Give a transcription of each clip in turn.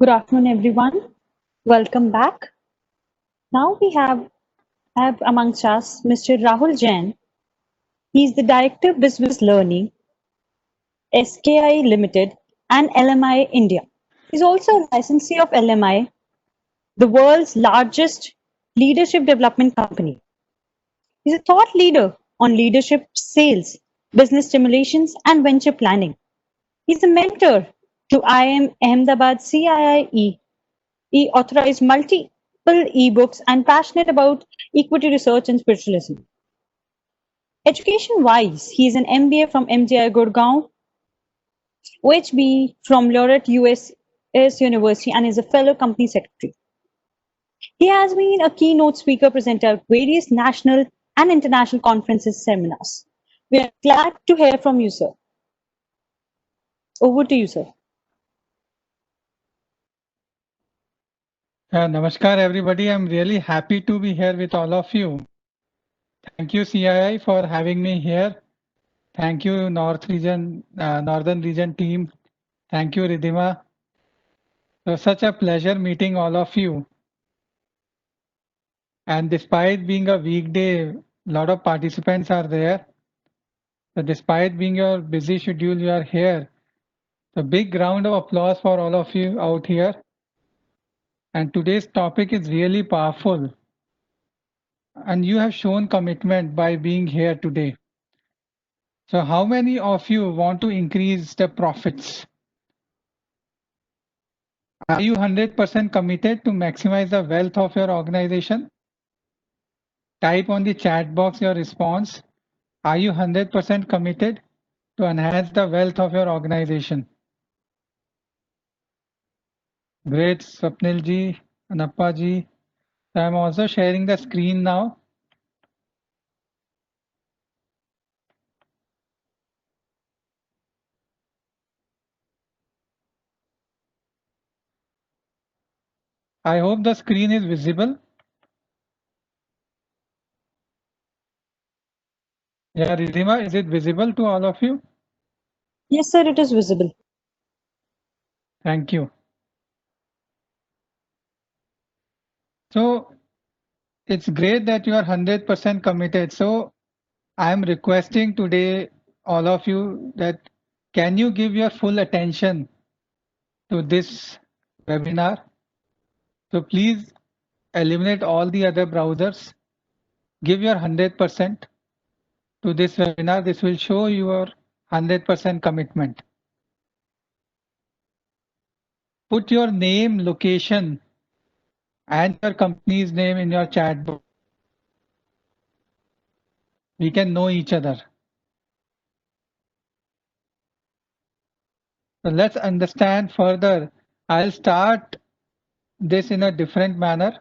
Good afternoon, everyone. Welcome back. Now we have amongst us Mr. Rahul Jain. He is the Director of Business Learning, SKI Limited, and LMI India. He's also a licensee of LMI, the world's largest leadership development company. He's a thought leader on leadership, sales, business stimulations, and venture planning. He's a mentor to IIM Ahmedabad CIIE. He authorized multiple ebooks and passionate about equity research and spiritualism. Education-wise, he is an MBA from MGI Gurgaon, OHB from Laureate USS University, and is a fellow company secretary. He has been a keynote speaker presenter at various national and international conferences seminars. We are glad to hear from you, sir. Over to you, sir. Namaskar, everybody. I'm really happy to be here with all of you. Thank you, CII, for having me here. Thank you, Northern Region team. Thank you, Ridhima. It was such a pleasure meeting all of you. And despite being a weekday, a lot of participants are there. So despite being your busy schedule, you are here. A big round of applause for all of you out here. And today's topic is really powerful. And you have shown commitment by being here today. So how many of you want to increase the profits? Are you 100% committed to maximize the wealth of your organization? Type on the chat box your response. Are you 100% committed to enhance the wealth of your organization? Great, Swapnil ji, Anappa ji. So I'm also sharing the screen now. I hope the screen is visible. Yeah, Ridhima, is it visible to all of you? Yes, sir, it is visible. Thank you. So it's great that you are 100% committed. So I'm requesting today all of you that can you give your full attention to this webinar? So please eliminate all the other browsers. Give your 100% to this webinar. This will show your 100% commitment. Put your name, location, and your company's name in your chat box. We can know each other. So let's understand further. I'll start this in a different manner.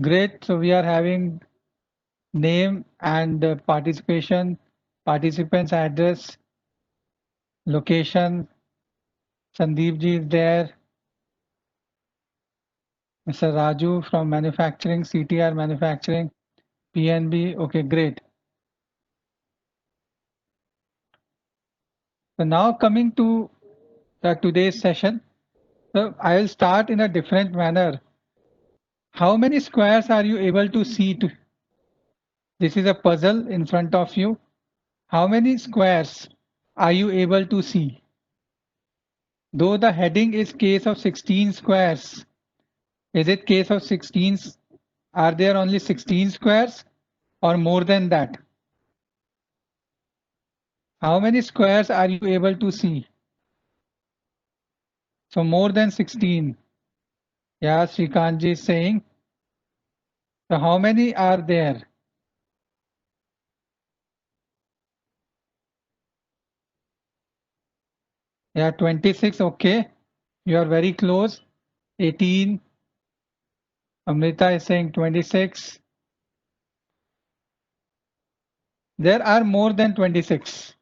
Great. So we are having name and participation, participants address, location. Sandeep ji is there. Mr. Raju from manufacturing, CTR manufacturing, PNB. Okay, great. So now coming to today's session. So I will start in a different manner. How many squares are you able to see? This is a puzzle in front of you. How many squares are you able to see? Though the heading is case of 16 squares, is it case of 16? Are there only 16 squares or more than that? How many squares are you able to see? So more than 16. Yeah, Srikanji is saying. So how many are there? Yeah, 26. Okay. You are very close. 18. Amrita is saying 26. There are more than 26.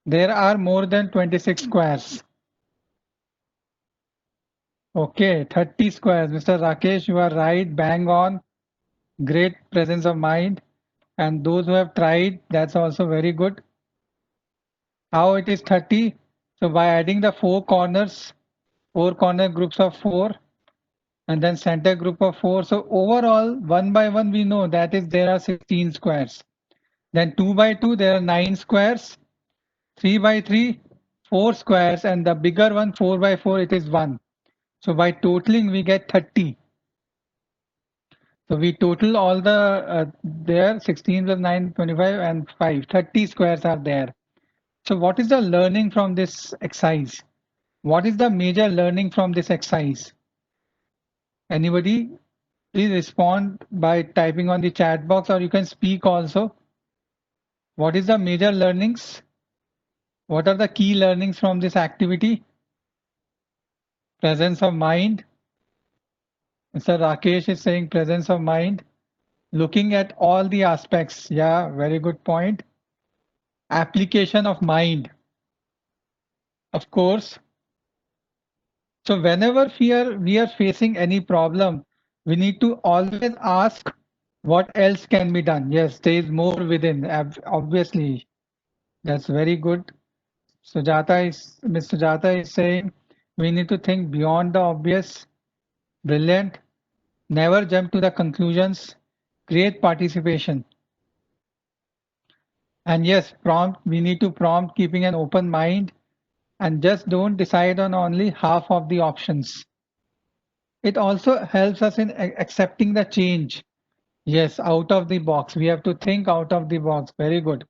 There are more than 26 squares. Okay, 30 squares. Mr. Rakesh, you are right. Bang on. Great presence of mind. And those who have tried, that's also very good. How it is 30? So by adding the four corner groups of 4 and then center group of 4. So overall, 1 by 1, we know that is there are 16 squares. Then 2 by 2, there are 9 squares. 3 by 3, 4 squares, and the bigger one, 4 by 4, it is 1. So by totaling, we get 30. So we total all the there 16 plus 9, 25 and 5, 30 squares are there. So what is the learning from this exercise? What is the major learning from this exercise? Anybody? Please respond by typing on the chat box, or you can speak also. What is the major learnings? What are the key learnings from this activity? Presence of mind. Mr. Rakesh is saying presence of mind. Looking at all the aspects. Yeah, very good point. Application of mind. Of course. So whenever we are facing any problem, we need to always ask what else can be done. Yes, there is more within. Obviously, that's very good. Ms. Sujata is saying we need to think beyond the obvious. Brilliant. Never jump to the conclusions. Create participation. And yes, we need to prompt keeping an open mind and just don't decide on only half of the options. It also helps us in accepting the change. Yes, out of the box. We have to think out of the box. Very good.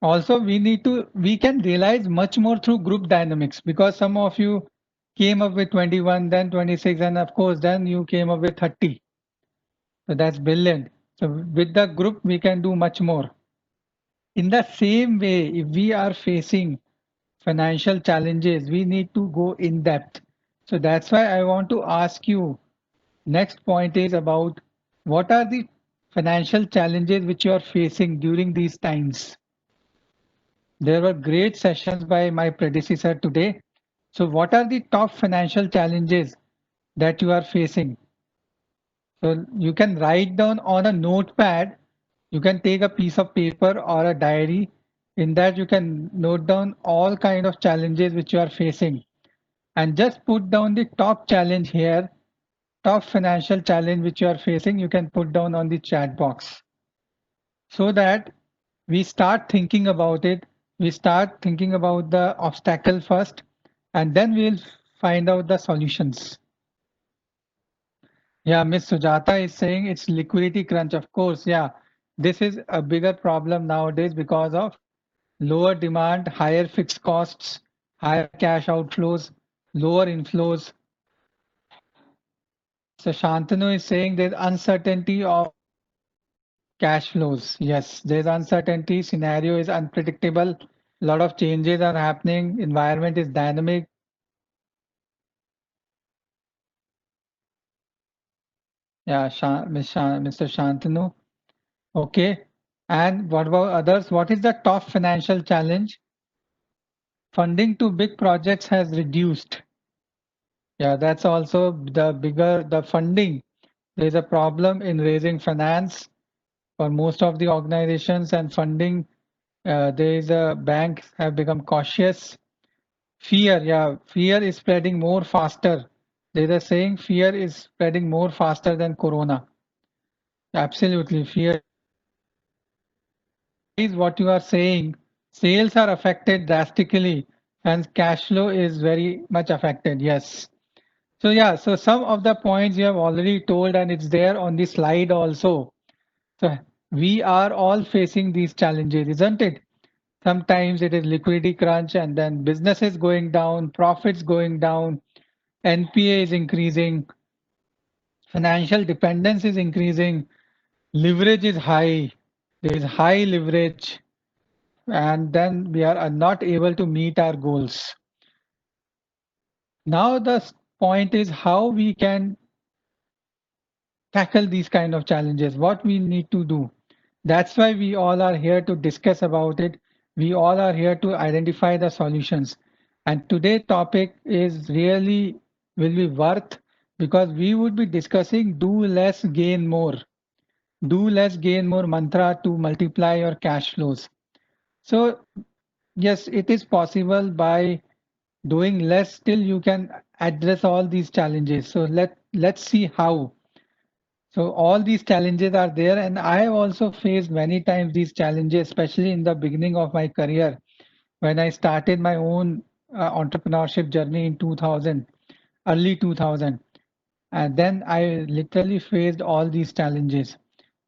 Also, we can realize much more through group dynamics because some of you came up with 21, then 26, and of course, then you came up with 30. So that's brilliant. So with the group, we can do much more. In the same way, if we are facing financial challenges, we need to go in depth. So that's why I want to ask you, next point is about what are the financial challenges which you are facing during these times? There were great sessions by my predecessor today. So what are the top financial challenges that you are facing? So you can write down on a notepad, you can take a piece of paper or a diary. In that you can note down all kind of challenges which you are facing and just put down the top challenge here, top financial challenge which you are facing, you can put down on the chat box so that we start thinking about it. We start thinking about the obstacle first, and then we'll find out the solutions. Yeah, Miss Sujata is saying it's liquidity crunch. Of course, yeah, this is a bigger problem nowadays because of lower demand, higher fixed costs, higher cash outflows, lower inflows. So Shantanu is saying there's uncertainty of cash flows. Yes, there's uncertainty. Scenario is unpredictable. A lot of changes are happening. Environment is dynamic. Yeah, Mr. Shantanu. Okay. And what about others? What is the top financial challenge? Funding to big projects has reduced. Yeah, that's also the funding. There's a problem in raising finance for most of the organizations and funding. There is a banks have become cautious. Fear, yeah, fear is spreading more faster. There's a saying fear is spreading more faster than corona. Absolutely, fear is what you are saying. Sales are affected drastically and cash flow is very much affected. Yes. So yeah, so some of the points you have already told and it's there on the slide also. So we are all facing these challenges, isn't it? Sometimes it is liquidity crunch and then businesses going down, profits going down, NPA is increasing, financial dependence is increasing, leverage is high, there is high leverage, and then we are not able to meet our goals. Now the point is how we can tackle these kind of challenges, what we need to do. That's why we all are here to discuss about it. We all are here to identify the solutions. And today's topic is really will be worth because we would be discussing do less, gain more. Do less, gain more mantra to multiply your cash flows. So Yes, it is possible by doing less, still you can address all these challenges. So let's see how. So all these challenges are there, and I have also faced many times these challenges, especially in the beginning of my career when I started my own entrepreneurship journey in 2000, early 2000. And then I literally faced all these challenges.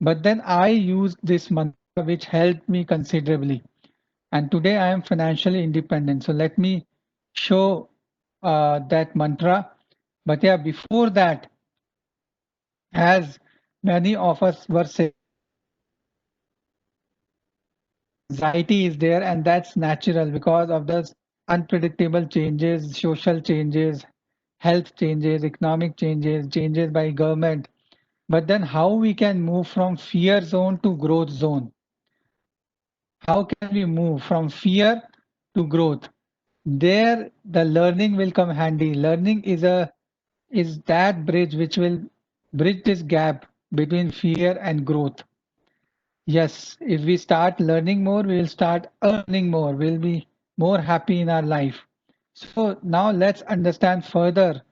But then I used this mantra which helped me considerably. And today I am financially independent. So let me show that mantra. But yeah, before that, as many of us were saying, anxiety is there, and that's natural because of the unpredictable changes, social changes, health changes, economic changes, changes by government. But then how we can move from fear zone to growth zone? How can we move from fear to growth? There, the learning will come handy. Learning is that bridge which will bridge this gap between fear and growth. Yes, if we start learning more, we will start earning more. We'll be more happy in our life. So now let's understand further.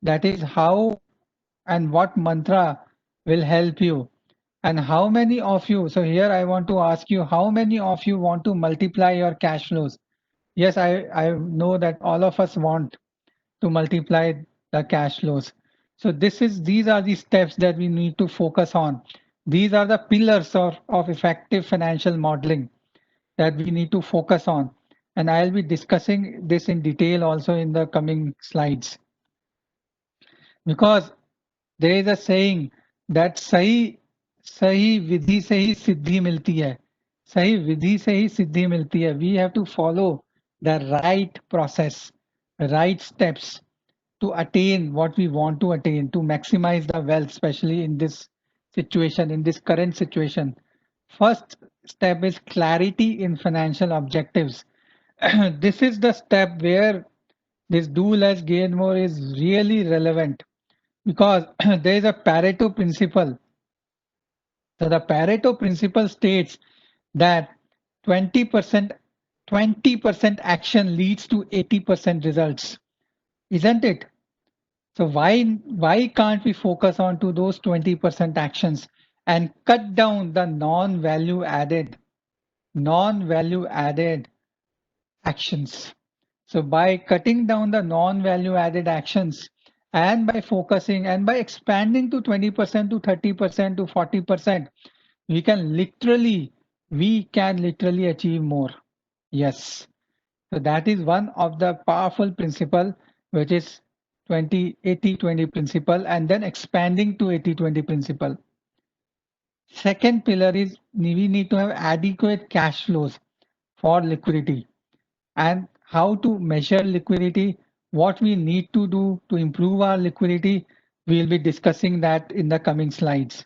That is how and what mantra will help you. And how many of you, so here I want to ask you, how many of you want to multiply your cash flows? Yes, I know that all of us want to multiply the cash flows. So these are the steps that we need to focus on. These are the pillars of effective financial modeling that we need to focus on. And I'll be discussing this in detail also in the coming slides. Because there is a saying that सही सही विधि से ही सिद्धि मिलती है. सही विधि से ही सिद्धि मिलती है. We have to follow the right process, right steps to attain what we want to attain, to maximize the wealth, especially in this situation, in this current situation. First step is clarity in financial objectives. This is the step where this do less, gain more is really relevant because there is a Pareto principle. So the Pareto principle states that 20% 20% action leads to 80% results, isn't it? So why can't we focus on to those 20% actions and cut down the non-value added actions? So by cutting down the non-value added actions and by focusing and by expanding to 20% to 30% to 40%, we can literally achieve more. Yes. So that is one of the powerful principle, which is 20-80-20 principle, and then expanding to 80-20 principle. Second pillar is we need to have adequate cash flows for liquidity. And how to measure liquidity, what we need to do to improve our liquidity, we'll be discussing that in the coming slides.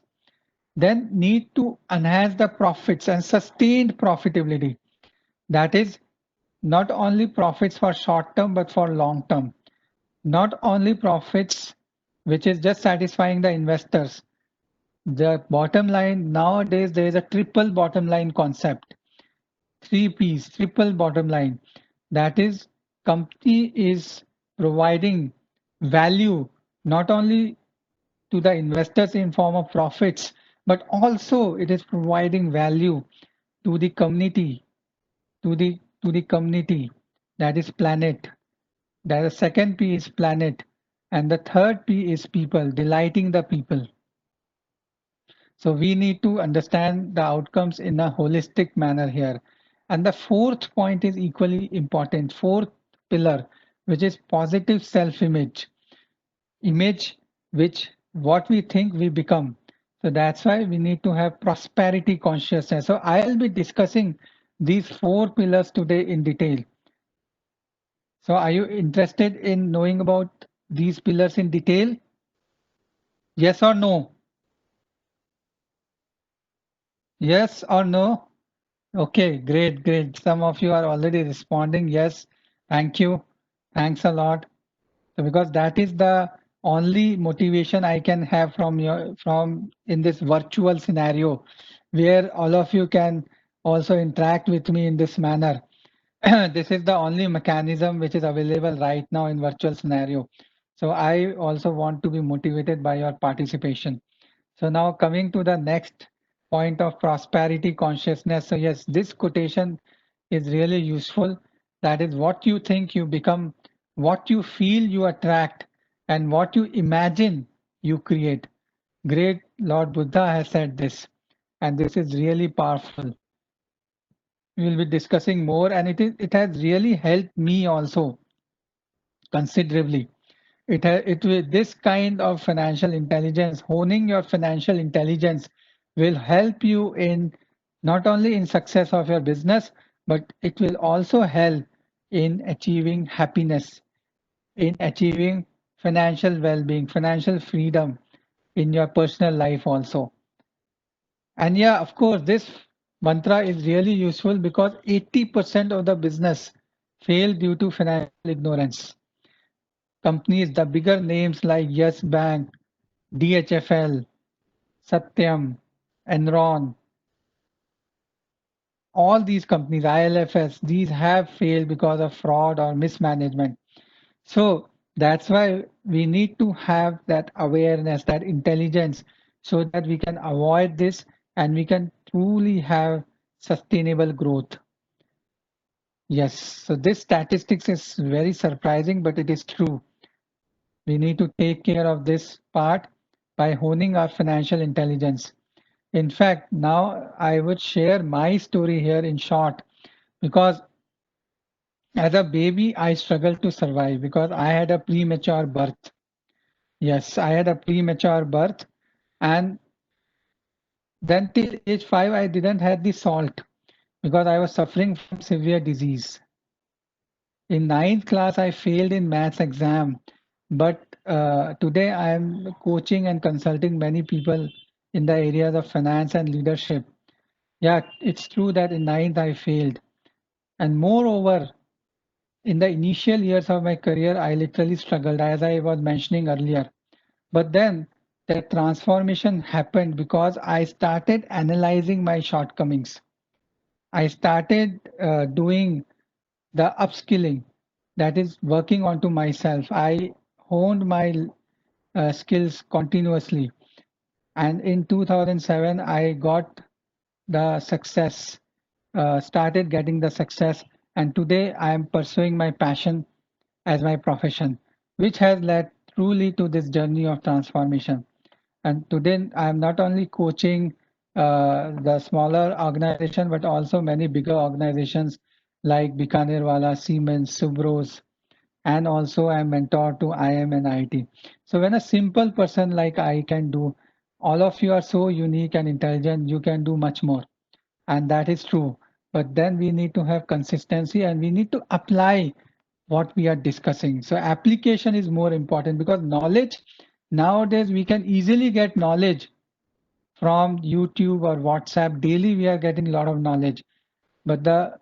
Then need to enhance the profits and sustained profitability. That is not only profits for short term, but for long term. Not only profits, which is just satisfying the investors. The bottom line nowadays, there is a triple bottom line concept. 3 P's, triple bottom line. That is, company is providing value not only to the investors in form of profits, but also it is providing value to the community, to the community, that is planet. The second P is planet, and the third P is people, delighting the people. So we need to understand the outcomes in a holistic manner here. And the fourth point is equally important. Fourth pillar, which is positive self-image. Image which what we think we become. So that's why we need to have prosperity consciousness. So I'll be discussing these four pillars today in detail. So are you interested in knowing about these pillars in detail? Yes or no? Yes or no? Okay, great, great. Some of you are already responding. Yes, thank you. Thanks a lot. So because that is the only motivation I can have from in this virtual scenario where all of you can also interact with me in this manner. this is the only mechanism which is available right now in virtual scenario. So I also want to be motivated by your participation. So now coming to the next point of prosperity consciousness. So yes, this quotation is really useful. That is, what you think you become, what you feel you attract, and what you imagine you create. Great Lord Buddha has said this, and this is really powerful. We will be discussing more, and it has really helped me also considerably. It will, this kind of financial intelligence, honing your financial intelligence, will help you in not only in success of your business, but it will also help in achieving happiness, in achieving financial well-being, financial freedom in your personal life also. And yeah, of course, this mantra is really useful because 80% of the business fail due to financial ignorance. Companies, the bigger names like Yes Bank, DHFL, Satyam, Enron, all these companies, ILFS, these have failed because of fraud or mismanagement. So that's why we need to have that awareness, that intelligence, so that we can avoid this and we can truly have sustainable growth. Yes, so this statistics is very surprising, but it is true. We need to take care of this part by honing our financial intelligence. In fact, now I would share my story here in short because as a baby, I struggled to survive because I had a premature birth. Yes, I had a premature birth, and then till age 5, I didn't have the salt because I was suffering from severe disease. In ninth class, I failed in maths exam, but today I am coaching and consulting many people in the areas of finance and leadership. Yeah, it's true that in ninth I failed. And moreover, in the initial years of my career, I literally struggled, as I was mentioning earlier. But then that transformation happened because I started analyzing my shortcomings. I started doing the upskilling, that is working onto myself. I honed my skills continuously. And in 2007, I got the success, started getting the success. And today I am pursuing my passion as my profession, which has led truly to this journey of transformation. And today I am not only coaching the smaller organization, but also many bigger organizations like Bikanerwala, Siemens, Subros, and also I am mentor to IM and IT. So when a simple person like I can do, all of you are so unique and intelligent, you can do much more. And that is true. But then we need to have consistency and we need to apply what we are discussing. So application is more important because knowledge, nowadays we can easily get knowledge from YouTube or WhatsApp. Daily we are getting a lot of knowledge. But the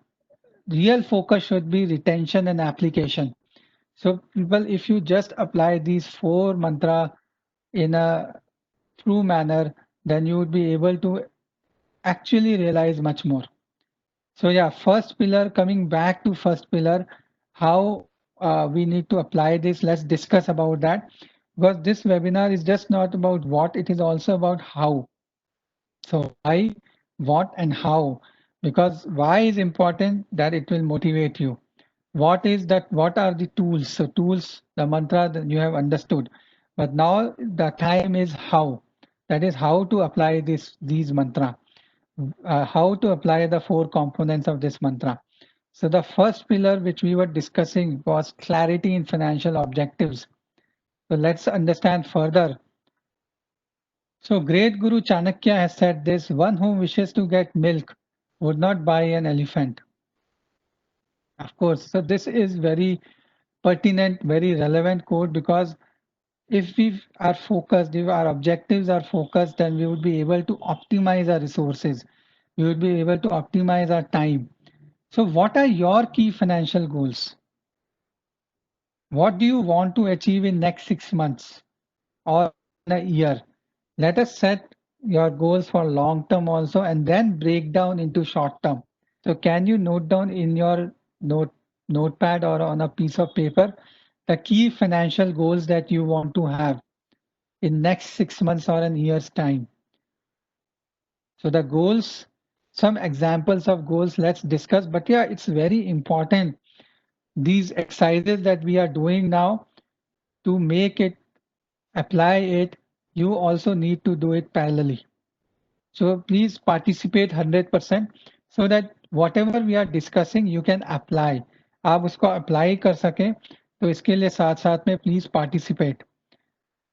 real focus should be retention and application. So people, if you just apply these four mantra in a true manner, then you would be able to actually realize much more. So yeah, first pillar, coming back to first pillar, how we need to apply this. Let's discuss about that because this webinar is just not about what, it is also about how. So why, what, and how? Because why is important that it will motivate you. What is that? What are the tools? So tools, the mantra that you have understood. But now the time is how. That is how to apply these mantra. How to apply the four components of this mantra. So the first pillar which we were discussing was clarity in financial objectives. So let's understand further. So great Guru Chanakya has said this, one who wishes to get milk would not buy an elephant. Of course, so this is very pertinent, very relevant quote because if we are focused, if our objectives are focused, then we would be able to optimize our resources. We would be able to optimize our time. So what are your key financial goals? What do you want to achieve in next 6 months or in a year? Let us set your goals for long term also and then break down into short term. So can you note down in your notepad or on a piece of paper the key financial goals that you want to have in next 6 months or an year's time. So the goals, some examples of goals let's discuss, but yeah, it's very important. These exercises that we are doing now to make it, apply it, you also need to do it parallelly. So please participate 100% so that whatever we are discussing you can apply. आप उसको apply कर सकें तो इसके लिए साथ साथ में please participate.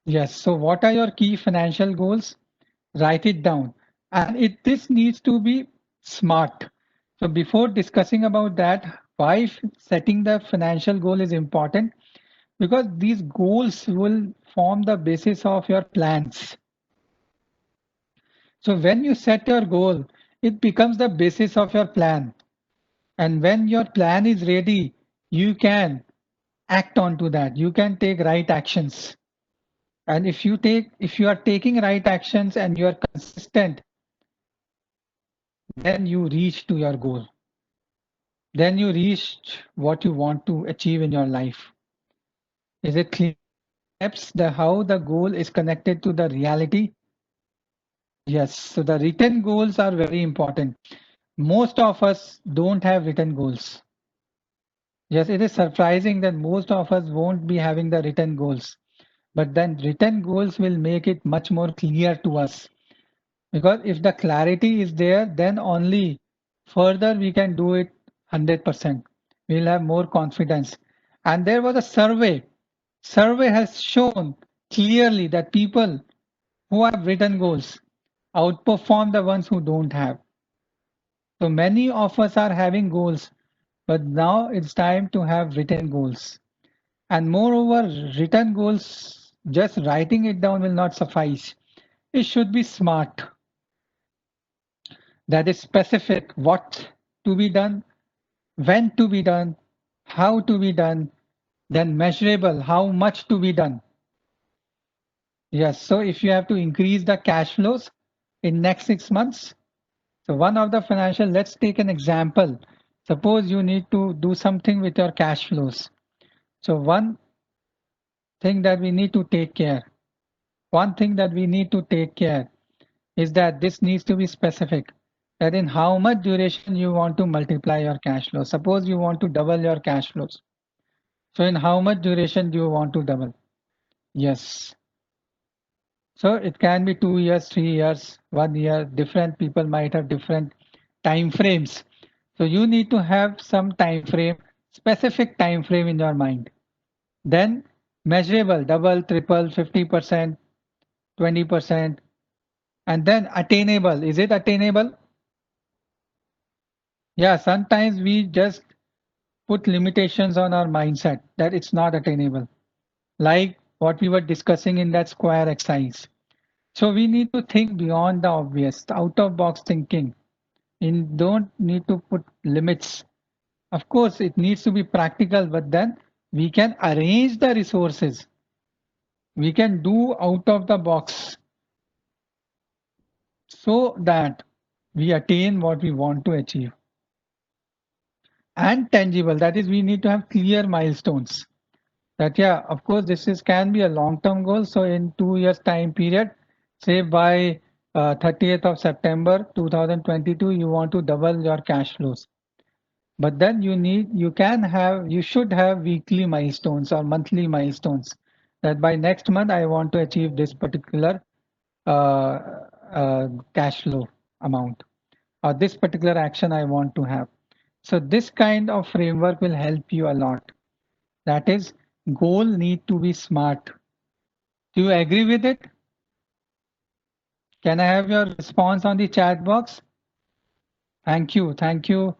Yes, so what are your key financial goals? Write it down. And this needs to be smart. So before discussing about that, why setting the financial goal is important? Because these goals will form the basis of your plans. So when you set your goal, it becomes the basis of your plan. And when your plan is ready, you can act onto that. You can take right actions. And if you are taking right actions and you are consistent, then you reach to your goal. Then you reach what you want to achieve in your life. Is it clear? Steps the how the goal is connected to the reality? Yes, so the written goals are very important. Most of us don't have written goals. Yes, it is surprising that most of us won't be having the written goals. But then written goals will make it much more clear to us. Because if the clarity is there, then only further we can do it 100%. We'll have more confidence. And there was a survey. Survey has shown clearly that people who have written goals outperform the ones who don't have. So many of us are having goals, but now it's time to have written goals. And moreover, written goals, just writing it down will not suffice. It should be smart. That is specific, what to be done, when to be done, how to be done, then measurable, how much to be done. Yes, so if you have to increase the cash flows in next 6 months, so one of the financial, let's take an example. Suppose you need to do something with your cash flows. So one thing that we need to take care, one thing that we need to take care is that this needs to be specific. That in how much duration you want to multiply your cash flow. Suppose you want to double your cash flows. So in how much duration do you want to double? Yes. So it can be 2 years, 3 years, 1 year. Different people might have different time frames. So you need to have some time frame, specific time frame in your mind. Then measurable, double, triple, 50%, 20%, and then attainable. Is it attainable? Yeah, sometimes we just put limitations on our mindset that it's not attainable, like what we were discussing in that square exercise. So we need to think beyond the obvious, out of box thinking. And don't need to put limits. Of course, it needs to be practical, but then we can arrange the resources. We can do out of the box so that we attain what we want to achieve. And tangible, that is, we need to have clear milestones. That yeah, of course, this is can be a long-term goal. So in 2 years time period, say by 30th of September 2022, you want to double your cash flows. But then you should have weekly milestones or monthly milestones. That by next month I want to achieve this particular uh, cash flow amount, or this particular action I want to have. So this kind of framework will help you a lot. That is, goal need to be smart. Do you agree with it? Can I have your response on the chat box? Thank you. Thank you,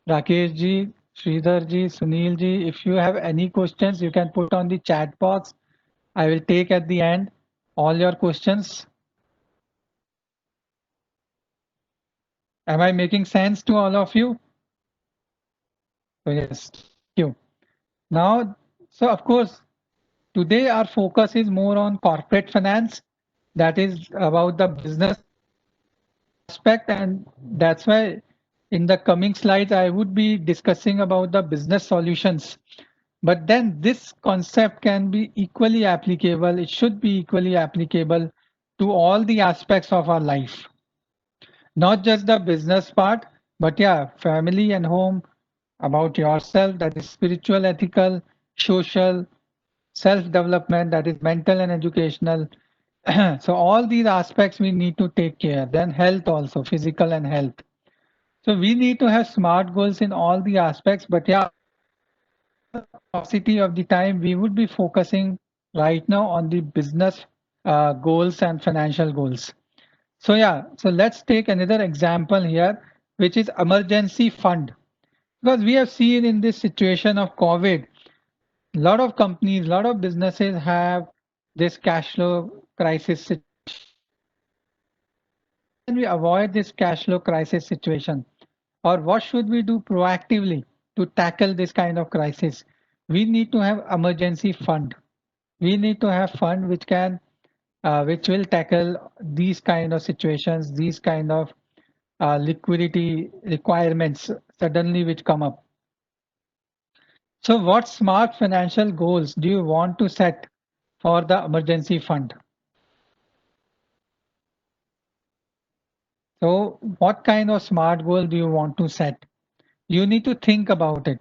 Rakesh ji, Sridhar ji, Sunil ji. If you have any questions, you can put on the chat box. I will take at the end all your questions. Am I making sense to all of you? So yes, thank you. Now, so of course, today our focus is more on corporate finance. That is about the business aspect, and that's why In the coming slides, I would be discussing about the business solutions. But then this concept can be equally applicable. It should be equally applicable to all the aspects of our life, not just the business part, but yeah, family and home, about yourself, that is spiritual, ethical, social, self-development, that is mental and educational. So all these aspects we need to take care. Then health also, physical and health. So we need to have smart goals in all the aspects, but yeah, paucity of the time, we would be focusing right now on the business goals and financial goals. So yeah, so let's take another example here, which is emergency fund. Because we have seen in this situation of COVID, a lot of companies, a lot of businesses have this cash flow crisis situation. Can we avoid this cash flow crisis situation? Or what should we do proactively to tackle this kind of crisis? We need to have emergency fund. We need to have fund which will tackle these kind of situations, these kind of liquidity requirements suddenly which come up. So what smart financial goals do you want to set for the emergency fund? So what kind of smart goal do you want to set? You need to think about it.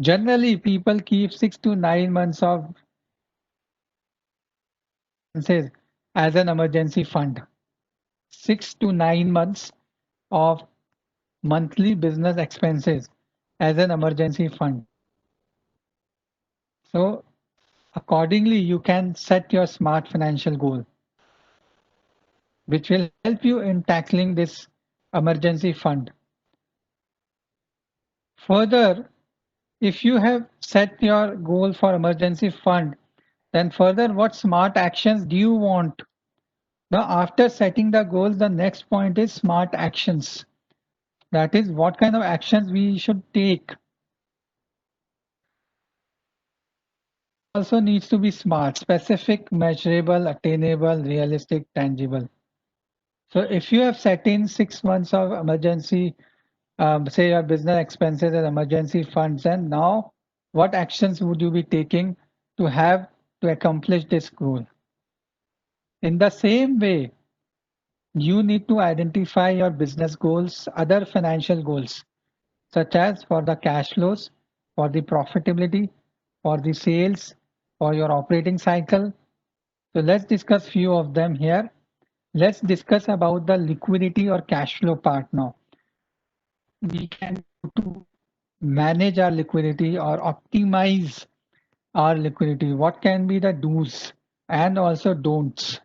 Generally, people keep 6 to 9 months of expenses as an emergency fund. 6 to 9 months of monthly business expenses as an emergency fund. So accordingly, you can set your smart financial goal, which will help you in tackling this emergency fund. Further, if you have set your goal for emergency fund, then further, what smart actions do you want? Now, after setting the goals, the next point is smart actions. That is, what kind of actions we should take. Also needs to be smart, specific, measurable, attainable, realistic, tangible. So if you have set in 6 months of emergency, say your business expenses and emergency funds, and now what actions would you be taking to accomplish this goal? In the same way, you need to identify your business goals, other financial goals, such as for the cash flows, for the profitability, for the sales, for your operating cycle. So let's discuss few of them here. Let's discuss about the liquidity or cash flow part now. We can do to manage our liquidity or optimize our liquidity. What can be the do's and also don'ts?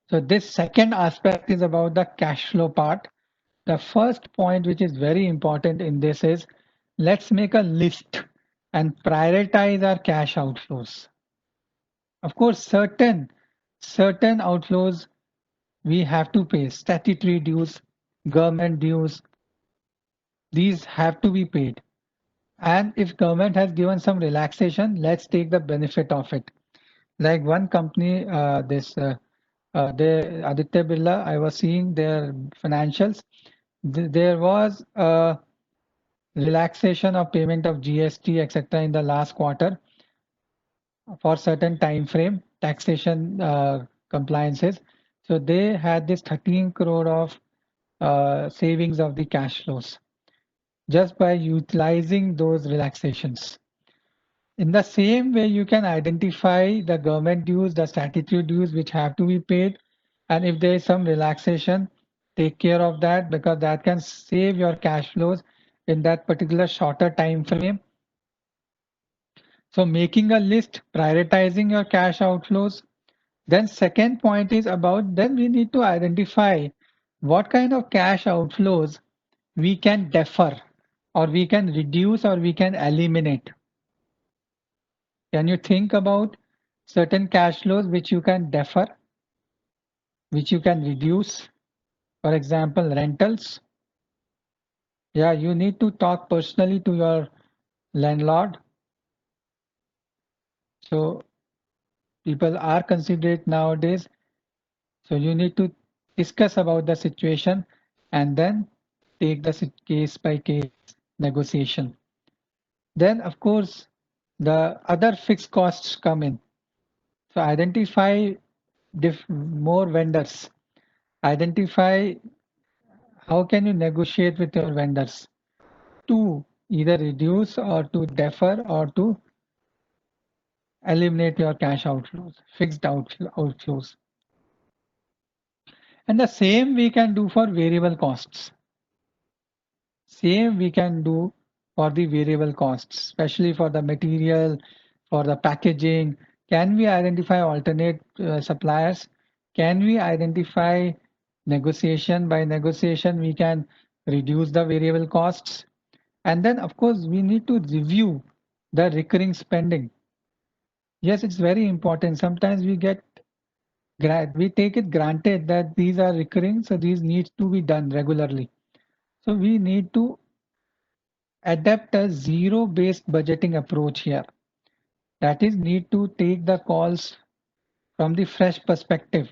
So this second aspect is about the cash flow part. The first point, which is very important in this, is let's make a list and prioritize our cash outflows. Of course, certain outflows we have to pay: statutory dues, government dues. These have to be paid. And if government has given some relaxation, let's take the benefit of it. Like one company, Aditya Birla, I was seeing their financials. There was a relaxation of payment of GST, etc. in the last quarter for certain time frame taxation compliances. So they had this 13 crore of savings of the cash flows just by utilizing those relaxations. In the same way, you can identify the government dues, the statutory dues which have to be paid, and if there is some relaxation, take care of that, because that can save your cash flows in that particular shorter time frame. So making a list, prioritizing your cash outflows. Then second point is about, then we need to identify what kind of cash outflows we can defer, or we can reduce, or we can eliminate. Can you think about certain cash flows which you can defer, which you can reduce? For example, rentals. Yeah, you need to talk personally to your landlord. So people are considerate nowadays. So you need to discuss about the situation and then take the case by case negotiation. Then, of course, the other fixed costs come in. So identify more vendors. Identify how can you negotiate with your vendors to either reduce or to defer or to eliminate your cash outflows, fixed outflows. And the same we can do for variable costs. Same we can do for the variable costs, especially for the material, for the packaging. Can we identify alternate suppliers? Can we identify negotiation? By negotiation, we can reduce the variable costs. And then, of course, we need to review the recurring spending. Yes, it's very important. Sometimes we take it granted that these are recurring, so these need to be done regularly. So we need to adapt a zero-based budgeting approach here. That is, need to take the calls from the fresh perspective.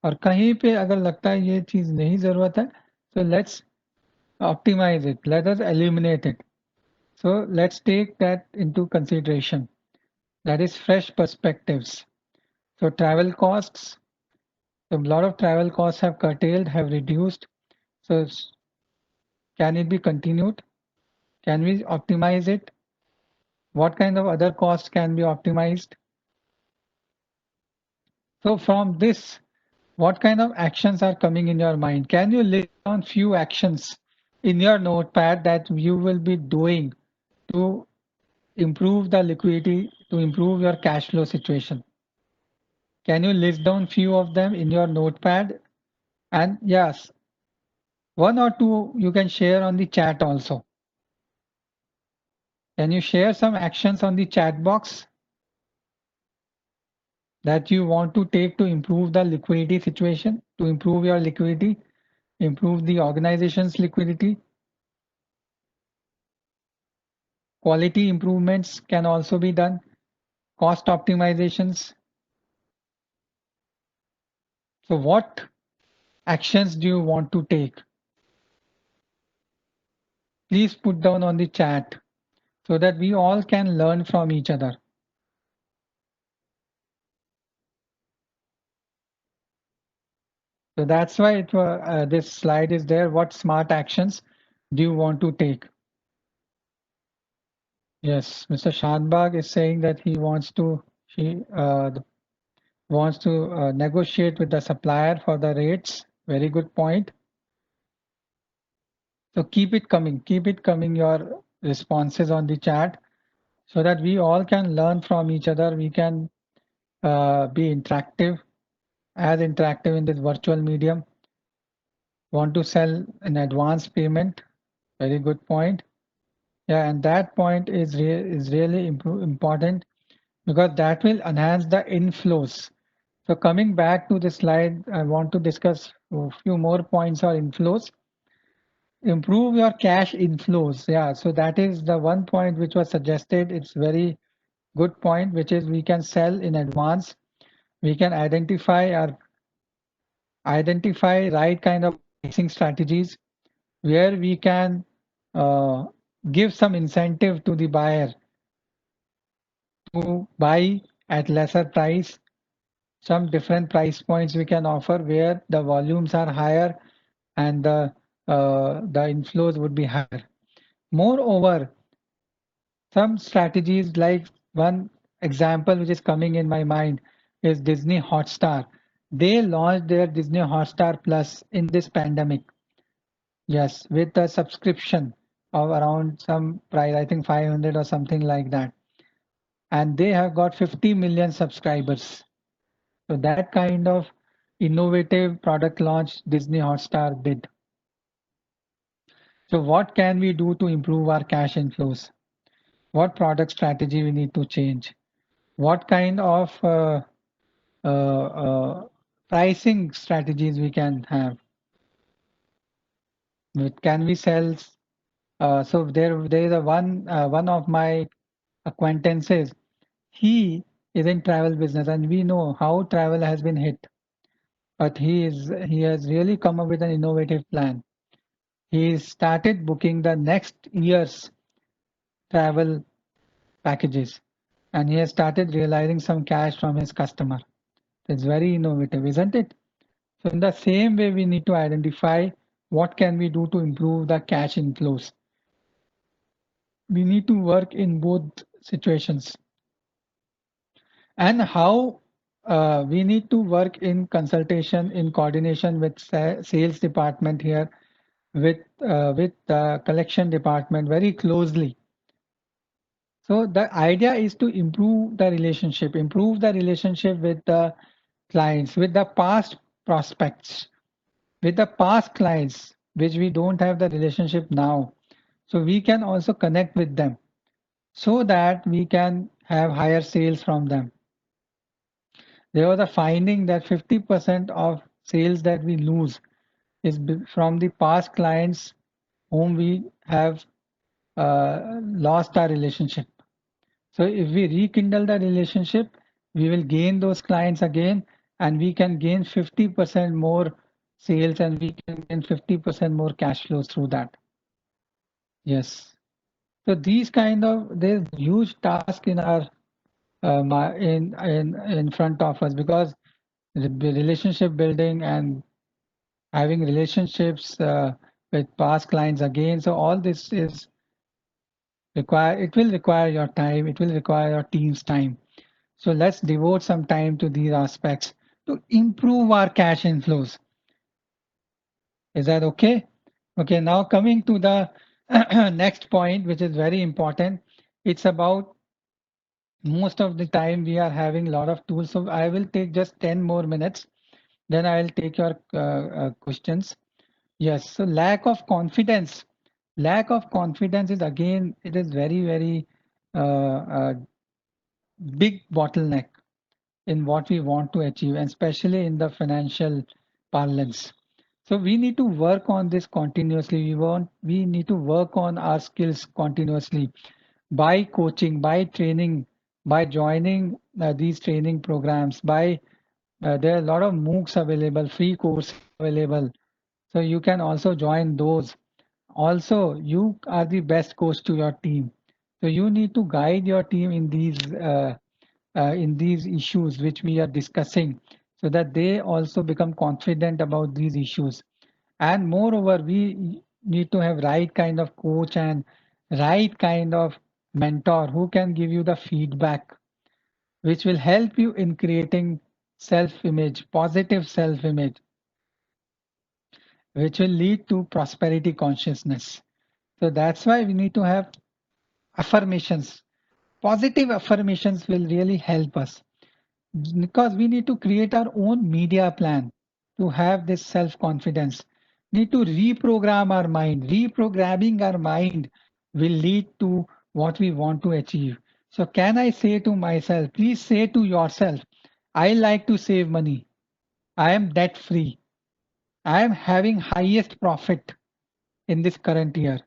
और कहीं पे अगर लगता है ये चीज नहीं जरूरत है, so let's optimize it. Let us eliminate it. So let's take that into consideration. That is fresh perspectives. So travel costs, a lot of travel costs have curtailed, have reduced. So can it be continued? Can we optimize it? What kind of other costs can be optimized? So from this, what kind of actions are coming in your mind? Can you list down few actions in your notepad that you will be doing to improve the liquidity, to improve your cash flow situation? Can you list down few of them in your notepad? And yes, one or two you can share on the chat also. Can you share some actions on the chat box that you want to take to improve the liquidity situation, to improve your liquidity, improve the organization's liquidity? Quality improvements can also be done. Cost optimizations. So what actions do you want to take? Please put down on the chat so that we all can learn from each other. So that's why this slide is there. What smart actions do you want to take? Yes, Mr. Shanbag is saying that he wants to negotiate with the supplier for the rates. Very good point. So keep it coming, your responses on the chat so that we all can learn from each other. We can be interactive, as interactive in this virtual medium. Want to sell an advance payment? Very good point. Yeah, and that point is really important because that will enhance the inflows. So coming back to the slide, I want to discuss a few more points on inflows. Improve your cash inflows. Yeah, so that is the one point which was suggested. It's very good point, which is we can sell in advance. We can identify right kind of pricing strategies where we can give some incentive to the buyer to buy at lesser price. Some different price points we can offer where the volumes are higher and the inflows would be higher. Moreover, some strategies, like one example which is coming in my mind is Disney Hotstar. They launched their Disney Hotstar Plus in this pandemic. Yes, with a subscription of around some price, I think 500 or something like that. And they have got 50 million subscribers. So that kind of innovative product launch Disney Hotstar did. So what can we do to improve our cash inflows? What product strategy we need to change? What kind of pricing strategies we can have? Can we sell? So there is a one of my acquaintances. He is in travel business, and we know how travel has been hit. But he has really come up with an innovative plan. he started booking the next year's travel packages, and he has started realizing some cash from his customer. It's very innovative, isn't it? So in the same way, we need to identify what can we do to improve the cash inflows. We need to work in both situations, and how we need to work in consultation, in coordination with sales department here, with the collection department very closely. So the idea is to improve the relationship with the clients, with the past prospects, with the past clients, which we don't have the relationship now. So we can also connect with them so that we can have higher sales from them. There was a finding that 50% of sales that we lose is from the past clients whom we have lost our relationship. So if we rekindle the relationship, we will gain those clients again, and we can gain 50% more sales, and we can gain 50% more cash flows through that. Yes. So these kind of, there's huge task in our in front of us, because the relationship building and having relationships with past clients again. So all this is it will require your time, it will require your team's time. So let's devote some time to these aspects to improve our cash inflows. Is that okay? Okay, now coming to the next point, which is very important. It's about, most of the time we are having a lot of tools. So I will take just 10 more minutes. Then I'll take your questions. Yes, so lack of confidence. Lack of confidence is, again, it is very, very big bottleneck in what we want to achieve, and especially in the financial parlance. So we need to work on this continuously. We need to work on our skills continuously by coaching, by training, by joining these training programs, by there are a lot of MOOCs available, free courses available. So you can also join those. Also, you are the best coach to your team. So you need to guide your team in these issues which we are discussing, so that they also become confident about these issues. And moreover, we need to have right kind of coach and right kind of mentor who can give you the feedback, which will help you in creating self-image, positive self-image, which will lead to prosperity consciousness. So that's why we need to have affirmations. Positive affirmations will really help us, because we need to create our own media plan to have this self-confidence. Need to reprogram our mind. Reprogramming our mind will lead to what we want to achieve. So can I say to myself, please say to yourself, I like to save money. I am debt free. I am having highest profit in this current year.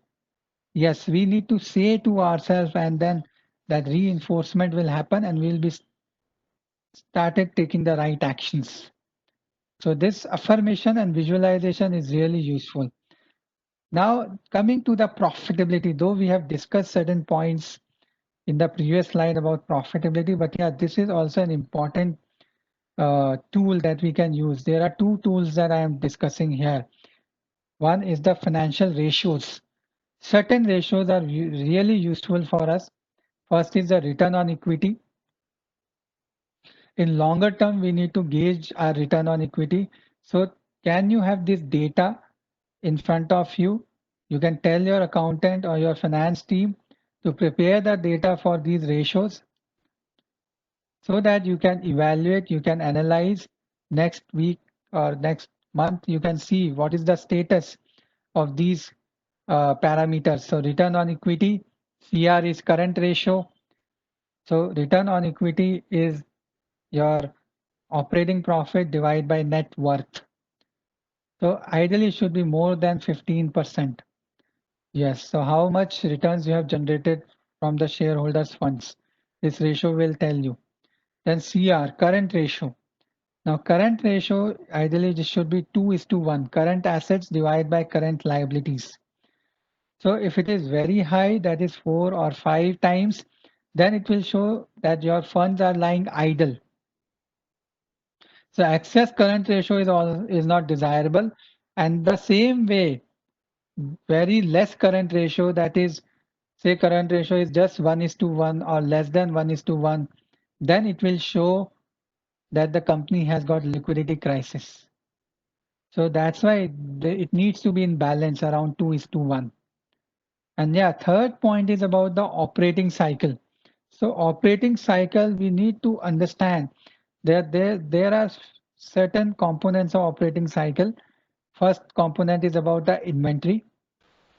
Yes, we need to say to ourselves, and then that reinforcement will happen, and we'll be started taking the right actions. So this affirmation and visualization is really useful. Now coming to the profitability, though we have discussed certain points in the previous slide about profitability, but yeah, this is also an important tool that we can use. There are two tools that I am discussing here. One is the financial ratios. Certain ratios are really useful for us. First is the return on equity. In longer term, we need to gauge our return on equity. So can you have this data in front of you? You can tell your accountant or your finance team to prepare the data for these ratios, so that you can evaluate, you can analyze next week or next month. You can see what is the status of these parameters. So return on equity, CR is current ratio. So return on equity is your operating profit divided by net worth. So ideally it should be more than 15%. Yes, so how much returns you have generated from the shareholders' funds. This ratio will tell you. Then CR, current ratio. Now, current ratio, ideally, this should be 2:1, current assets divided by current liabilities. So if it is very high, that is 4 or 5 times, then it will show that your funds are lying idle. So excess current ratio is not desirable. And the same way, very less current ratio, that is, say current ratio is just 1:1 or less than 1:1, then it will show that the company has got liquidity crisis. So that's why it needs to be in balance around 2:1. And yeah, third point is about the operating cycle. So operating cycle, we need to understand that there are certain components of operating cycle. First component is about the inventory.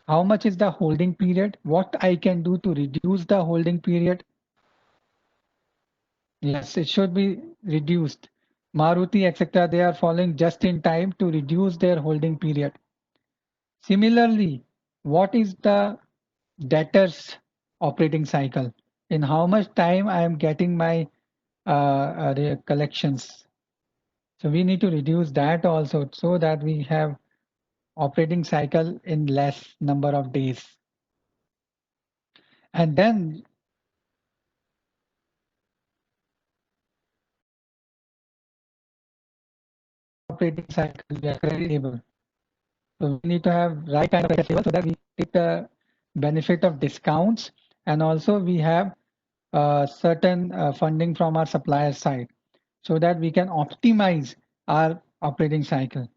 How much is the holding period? What I can do to reduce the holding period? Yes, it should be reduced. Maruti, etc., they are following just in time to reduce their holding period. Similarly, what is the debtors operating cycle? In how much time I am getting my collections? So we need to reduce that also so that we have operating cycle in less number of days. And then operating cycle, we are credit able. So we need to have right kind of credit able so that we take the benefit of discounts, and also we have certain funding from our supplier side so that we can optimize our operating cycle.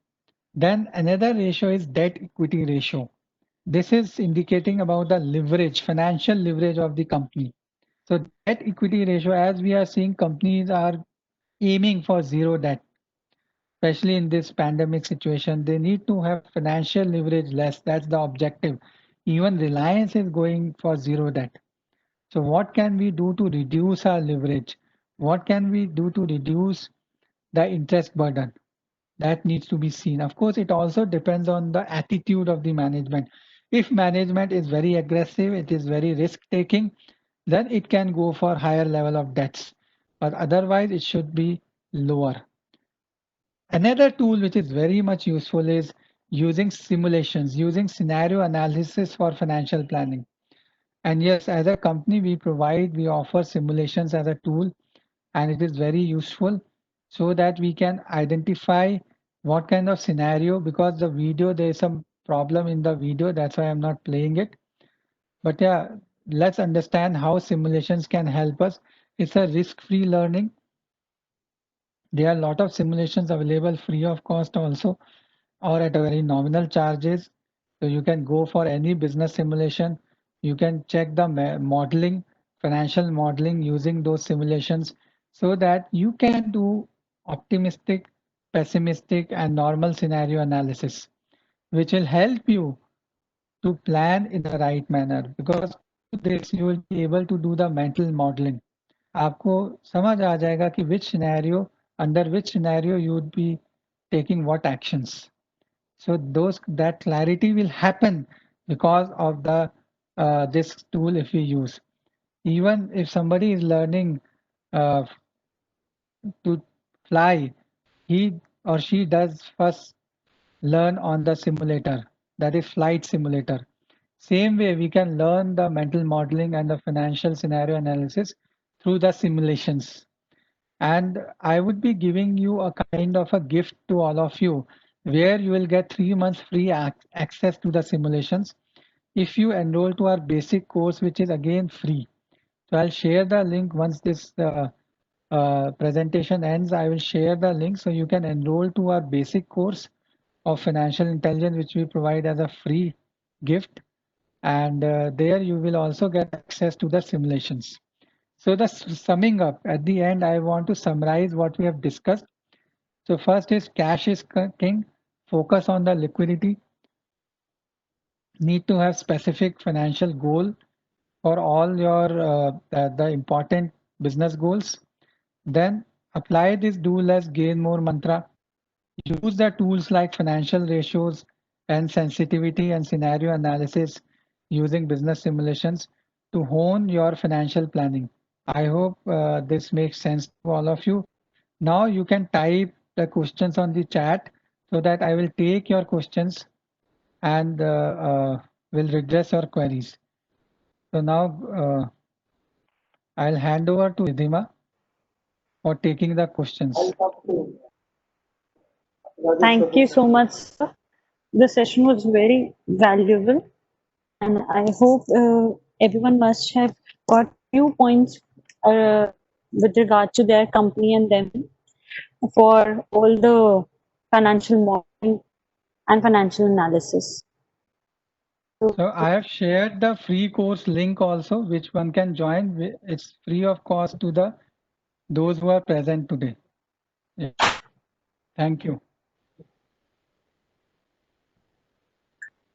Then another ratio is debt equity ratio. This is indicating about the leverage, financial leverage of the company. So debt equity ratio, as we are seeing, companies are aiming for zero debt, especially in this pandemic situation. They need to have financial leverage less. That's the objective. Even Reliance is going for zero debt. So what can we do to reduce our leverage? What can we do to reduce the interest burden? That needs to be seen. Of course, it also depends on the attitude of the management. If management is very aggressive, it is very risk taking, then it can go for higher level of debts. But otherwise, it should be lower. Another tool which is very much useful is using simulations, using scenario analysis for financial planning. And yes, as a company, we offer simulations as a tool, and it is very useful so that we can identify what kind of scenario, because the video, there is some problem in the video, that's why I'm not playing it. But yeah, let's understand how simulations can help us. It's a risk-free learning. There are a lot of simulations available free of cost also, or at a very nominal charges. So you can go for any business simulation. You can check the modeling, financial modeling using those simulations so that you can do optimistic, pessimistic, and normal scenario analysis, which will help you to plan in the right manner. Because this you will be able to do the mental modeling. आपको समझ आ जाएगा कि which scenario, under which scenario you would be taking what actions. So that clarity will happen because of the this tool if we use. Even if somebody is learning uh, to fly, he or she does first learn on the simulator, that is flight simulator. Same way we can learn the mental modeling and the financial scenario analysis through the simulations. And I would be giving you a kind of a gift to all of you where you will get 3 months free access to the simulations if you enroll to our basic course, which is again free. So I'll share the link once this presentation ends. I will share the link so you can enroll to our basic course of financial intelligence, which we provide as a free gift. And there you will also get access to the simulations. So the summing up at the end, I want to summarize what we have discussed. So first is cash is king. Focus on the liquidity. Need to have specific financial goal for all your the important business goals. Then apply this do less, gain more mantra. Use the tools like financial ratios and sensitivity and scenario analysis using business simulations to hone your financial planning. I hope this makes sense to all of you. Now you can type the questions on the chat so that I will take your questions and will redress your queries. So now I'll hand over to Ridhima for taking the questions. Thank you so much, sir. The session was very valuable, and I hope everyone must have got few points with regard to their company and them for all the financial modeling and financial analysis. So I have shared the free course link also, which one can join. It's free of cost to those who are present today. Yeah. Thank you.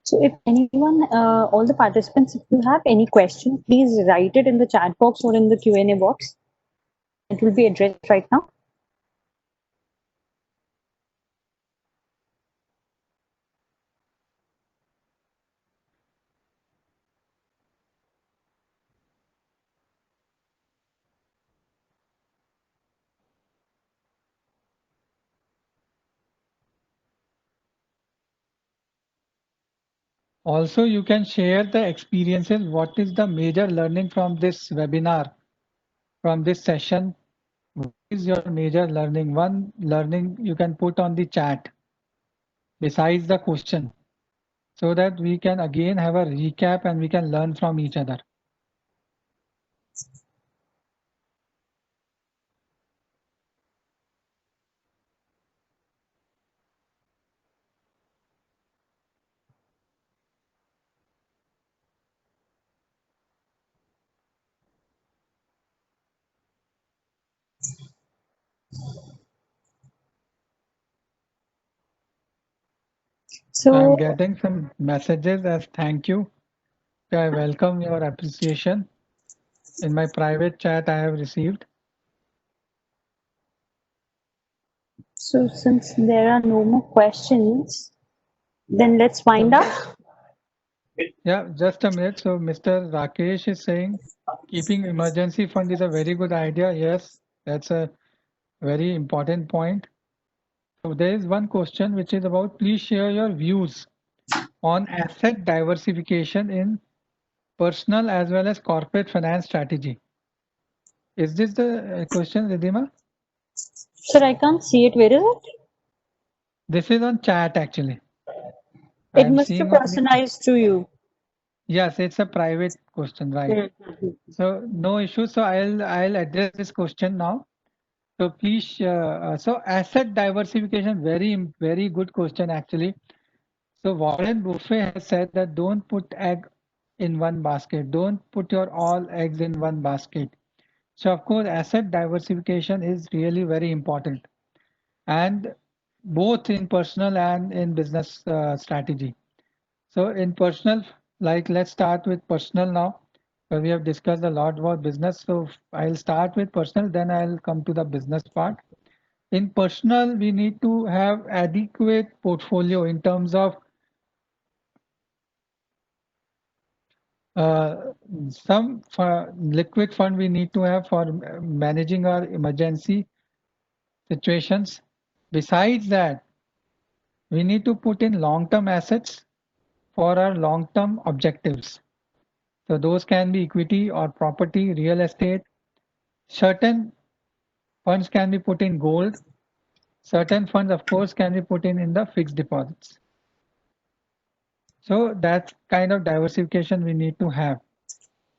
So if anyone, all the participants, if you have any question, please write it in the chat box or in the Q&A box. It will be addressed right now. Also, you can share the experiences. What is the major learning from this webinar, from this session? What is your major learning? One learning you can put on the chat besides the question so that we can again have a recap and we can learn from each other. So I'm getting some messages as thank you. I welcome your appreciation. In my private chat, I have received. So since there are no more questions, then let's wind up. Yeah, just a minute. So Mr. Rakesh is saying keeping emergency fund is a very good idea. Yes, that's a very important point. So there is one question which is about please share your views on asset diversification in personal as well as corporate finance strategy. Is this the question, Ridhima? Sir, I can't see it. Where is it? This is on chat actually. I It am must be seeing only. personalized to you. Yes, it's a private question, right? So no issue. So I'll address this question now. So please, so asset diversification, very good question actually. So Warren Buffett has said that don't put egg in one basket. Don't put your all eggs in one basket. So of course, asset diversification is really very important, and both in personal and in business strategy. So in personal, like let's start with personal now. We have discussed a lot about business. So I'll start with personal, then I'll come to the business part. In personal, we need to have adequate portfolio in terms of uh, some liquid fund we need to have for managing our emergency situations. Besides that, we need to put in long-term assets for our long-term objectives. So those can be equity or property, real estate. Certain funds can be put in gold. Certain funds, of course, can be put in the fixed deposits. So that kind of diversification we need to have.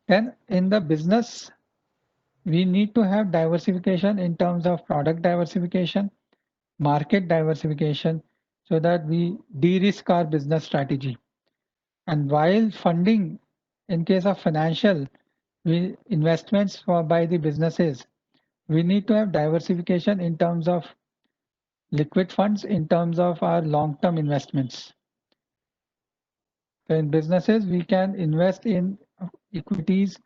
Then in the business, we need to have diversification in terms of product diversification, market diversification, so that we de-risk our business strategy. And while funding, in case of financial investments by the businesses, we need to have diversification in terms of liquid funds, in terms of our long-term investments. So in businesses, we can invest in equities,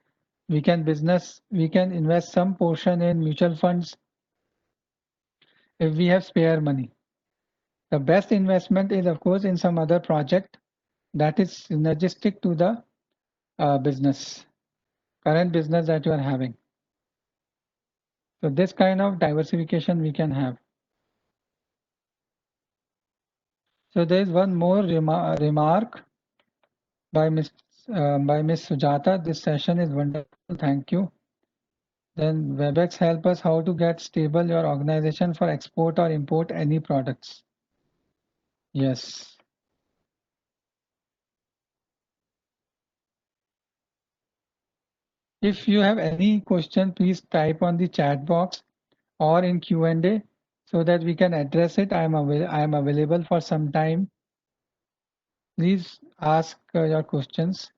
we can invest some portion in mutual funds if we have spare money. The best investment is, of course, in some other project that is synergistic to the current business that you are having. So this kind of diversification we can have. So there is one more remark by Miss Sujata. This session is wonderful. Thank you. Then WebEx help us how to get stable your organization for export or import any products. Yes. If you have any question, please type on the chat box or in Q&A so that we can address it. I am available for some time. Please ask your questions.